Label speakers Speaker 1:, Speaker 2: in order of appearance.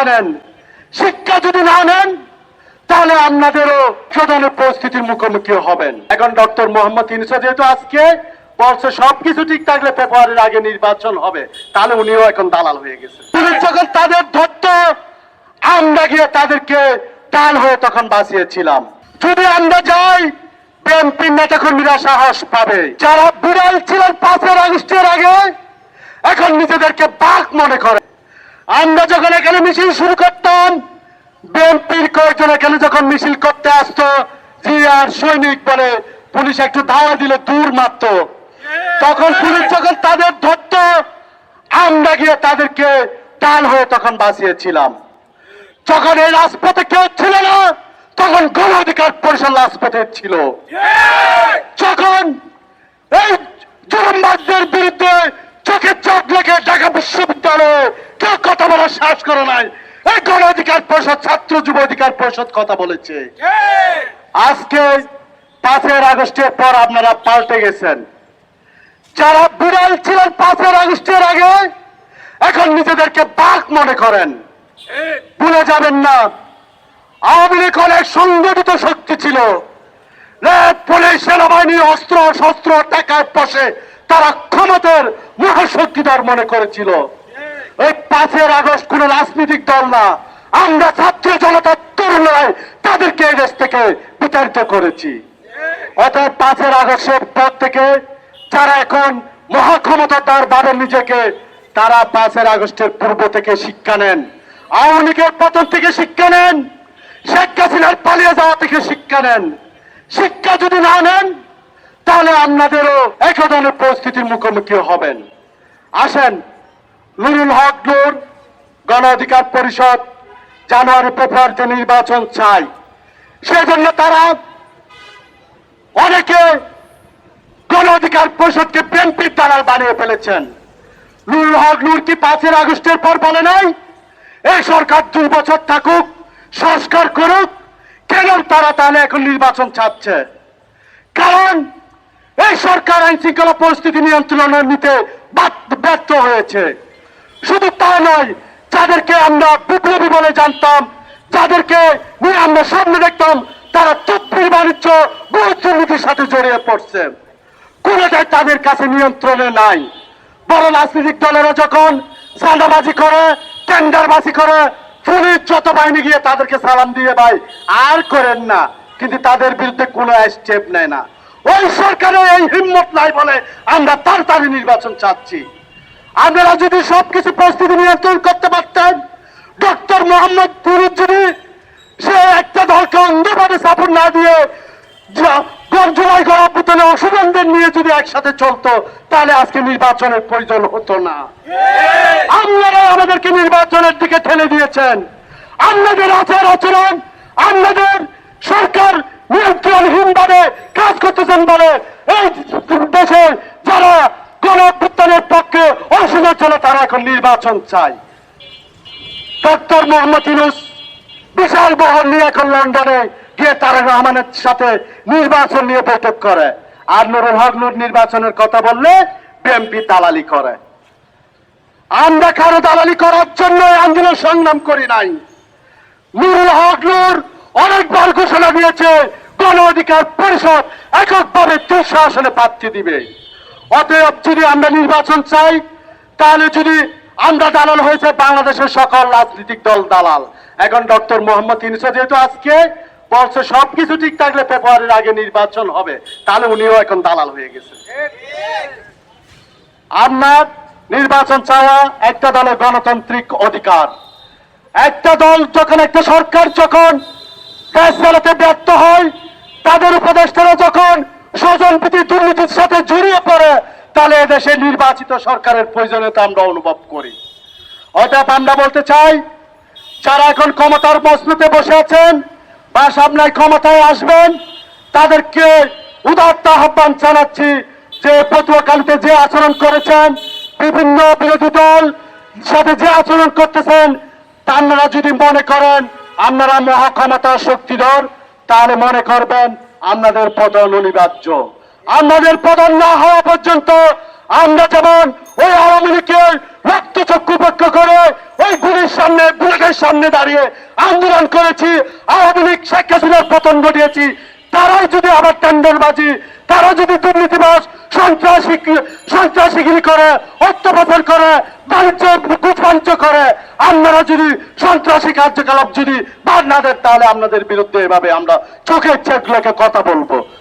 Speaker 1: শিক্ষা নেন। শিক্ষা যদি না নেন তাহলে আপনাদেরও প্রধানের পরিস্থিতির মুখোমুখি হবেন। এখন ডক্টর মোহাম্মদ ইউনূস যেহেতু আজকে বলছে সবকিছু ঠিক থাকলে ফেব্রুয়ারির আগে নির্বাচন হবে, তাহলে উনিও এখন দালাল হয়ে গেছে। পুলিশ যখন তাদের ধরত আমরা গিয়ে তাদেরকে ডাল হয়ে তখন বাঁচিয়েছিলাম। যদি আমরা যাই বিএনপির নেতাকর্মীরা সাহস পাবে। যারা বিড়াল ছিলেন 5 আগস্টের আগে এখন নিজেদেরকে বাঘ মনে করে। আমরা যখন এখানে মিছিল শুরু করতাম বিএনপির কয়েকজন এখানে যখন মিছিল করতে আসতো জিয়ার সৈনিক বলে পুলিশ একটু ধাওয়া দিলে দূর মারত, তখন পুলিশ যখন তাদের ধরত আমরা গিয়ে তাদেরকে ডাল হয়ে তখন বাঁচিয়েছিলাম। যখন এই রাজপথে কেউ ছিল না তখন গণ অধিকার পরিষদ রাজপথে ছিল। যখন এই জুলুমবাজদের বিরুদ্ধে চোখে চোখ লেগে ঢাকা বিশ্ববিদ্যালয়ে কেউ কথা বলার সাহস করে নাই, এই গণ অধিকার পরিষদ ছাত্র যুব অধিকার পরিষদ কথা বলেছে। আজকে 5 আগস্টের পর আপনারা পাল্টে গেছেন। যারা বিড়াল ছিলেন 5 আগস্টের আগে এখন নিজেদেরকে বাঘ মনে করেন। ভুলে যাবেন না আওয়ামী লীগ অনেক সংগঠিত শক্তি ছিল। পুলিশ সেনাবাহিনী অস্ত্র শস্ত্র টাকায় বসে তারা ক্ষমতার মহাশক্তিধর মনে করেছিল। এই 5 আগস্ট কোন রাজনৈতিক দল না, আমরা ছাত্র জনতার তরুণরাই তাদেরকে এই দেশ থেকে বিতাড়িত করেছি। অতএব 5 আগস্টের পর থেকে যারা এখন মহাক্ষমতার ভাবেন নিজেকে, তারা 5 আগস্টের পূর্ব থেকে শিক্ষা নেন, আওয়ামী লীগের পতন থেকে শিক্ষা নেন, শেখ হাসিনার পালিয়ে যাওয়া থেকে শিক্ষা নেন। শিক্ষা যদি না নেন তাহলে আপনাদেরও এক ধরনের পরিস্থিতির মুখোমুখি হবেন। আসেন, নুরুল হক নূর গণ অধিকার পরিষদ জানুয়ারি ফেব্রুয়ারিতে নির্বাচন চাই, সেজন্য তারা অনেকে গণ অধিকার পরিষদকে বিএনপির দালাল বানিয়ে ফেলেছেন। নুরুল হক নূর কি 5 আগস্টের পর বলে নাই এই সরকার 2 বছর থাকুক, সংস্কার করুক? কেন তারা তাহলে এখন নির্বাচন চাচ্ছে? কারণ এই সরকার আইন শৃঙ্খলা পরিস্থিতি নিয়ন্ত্রণে নিতে ব্যর্থ হয়েছে। শুধু তা নয়, যাদেরকে আমরা বিপ্লবী বলে জানতাম, যাদেরকে নিয়ে আমরা সামনে দেখতাম, তারা চুক্তির বাণিজ্য দুর্নীতির সাথে জড়িয়ে পড়ছে। কোনটাই তাদের কাছে নিয়ন্ত্রণে নাই। বড় রাজনৈতিক দলেরা যখন চাঁদাবাজি করে, টেন্ডারবাজি করে, পুলিশ যত বাহিনী গিয়ে তাদেরকে সালাম দিয়ে ভাই আর করেন না, কিন্তু তাদের বিরুদ্ধে কোনো স্টেপ নেয় না। ওই সরকারের এই হিম্মত নাই বলে আমরা তাড়াতাড়ি নির্বাচন চাচ্ছি। আপনারা যদি সবকিছু পরিস্থিতি নিয়ন্ত্রণ করতে পারতেন, ডক্টর মোহাম্মদ ইউনূস যদি সে একটা দলকে অন্ধভাবে সাপোর্ট না দিয়ে জুলাই গণঅভ্যুত্থানে অংশগ্রহণদের নিয়ে যদি একসাথে চলতো তাহলে আজকে নির্বাচনের প্রয়োজন হতো না। আপনারা আমাদেরকে নির্বাচনের দিকে ঠেলে দিয়েছেন। আপনাদের আচার আচরণ, আপনাদের সরকার নিয়ন্ত্রণহীনভাবে কাজ করতেছেন বলে এই দেশে যারা গণঅভ্যুত্থানের পক্ষে অংশগ্রহণ ছিল তারা এখন নির্বাচন চায়। ডক্টর মোহাম্মদ ইউনূস বিশাল বহর নিয়ে এখন লন্ডনে গিয়ে তারেক রহমানের সাথে নির্বাচন নিয়ে বৈঠক করে, আর নুরুল হক নূর নির্বাচনের কথা বললে বিএনপি দালালি করে। আমরা কারো দালালি করার জন্য আন্দোলন সংগ্রাম করি নাই। নুরুল হক নূর অনেকবার ঘোষণা দিয়েছে গণ অধিকার পরিষদ এককভাবে 300 আসনে প্রার্থী দিবে। অতএব যদি আমরা নির্বাচন চাই, তাহলে যদি আমরা দালাল হয়েছে বাংলাদেশের সকল রাজনৈতিক দল দালাল। এখন ডক্টর মোহাম্মদ ইউনূস যেহেতু আজকে বলছে সবকিছু ঠিক থাকলে ফেব্রুয়ারির আগে নির্বাচন হবে, তাহলে উনিও এখন দালাল হয়ে গেছে। আপনার নির্বাচন চাওয়া একটা দলের গণতান্ত্রিক অধিকার। একটা দল যখন, একটা সরকার যখন দেশ চালাতে ব্যর্থ হয়, তাদের উপদেষ্টারা যখন স্বজনপ্রীতি দুর্নীতির সাথে জড়িয়ে পড়ে, তাহলে এদেশে নির্বাচিত সরকারের প্রয়োজনীয়তা আমরা অনুভব করি। অতএব আমরা বলতে চাই, যারা এখন ক্ষমতার মসনদে বসে আছেন বা সামনে ক্ষমতায় আসবেন, তাদেরকে উদাত্ত আহ্বান জানাচ্ছি যে পটুয়াখালীতে যে আচরণ করেছেন, বিভিন্ন বিরোধী দল সাথে যে আচরণ করতেছেন, আপনারা যদি মনে করেন আপনারা মহাক্ষমতার শক্তিধর, তাহলে মনে করবেন আপনাদের পতন অনিবার্য। আপনাদের পতন না হওয়া পর্যন্ত আমরা যেমন ওই আওয়ামী লীগের রক্তচক্ষু উপেক্ষা করে ওই গুলির সামনে বুলেটের তাদের সামনে দাঁড়িয়ে আন্দোলন করেছি, আওয়ামী লীগ শেখ হাসিনার পতন ঘটিয়েছি, তারাই যদি আবার টেন্ডারবাজি, তারা যদি দুর্নীতিবাজ সন্ত্রাসীগিরি করে, অর্থ পাচার করে, বাণিজ্য কুচবাঞ্চ করে, আপনারা যদি সন্ত্রাসী কার্যকলাপ যদি বাদ না দেন, তাহলে আপনাদের বিরুদ্ধে এভাবে আমরা চোখের চেকগুলোকে কথা বলবো।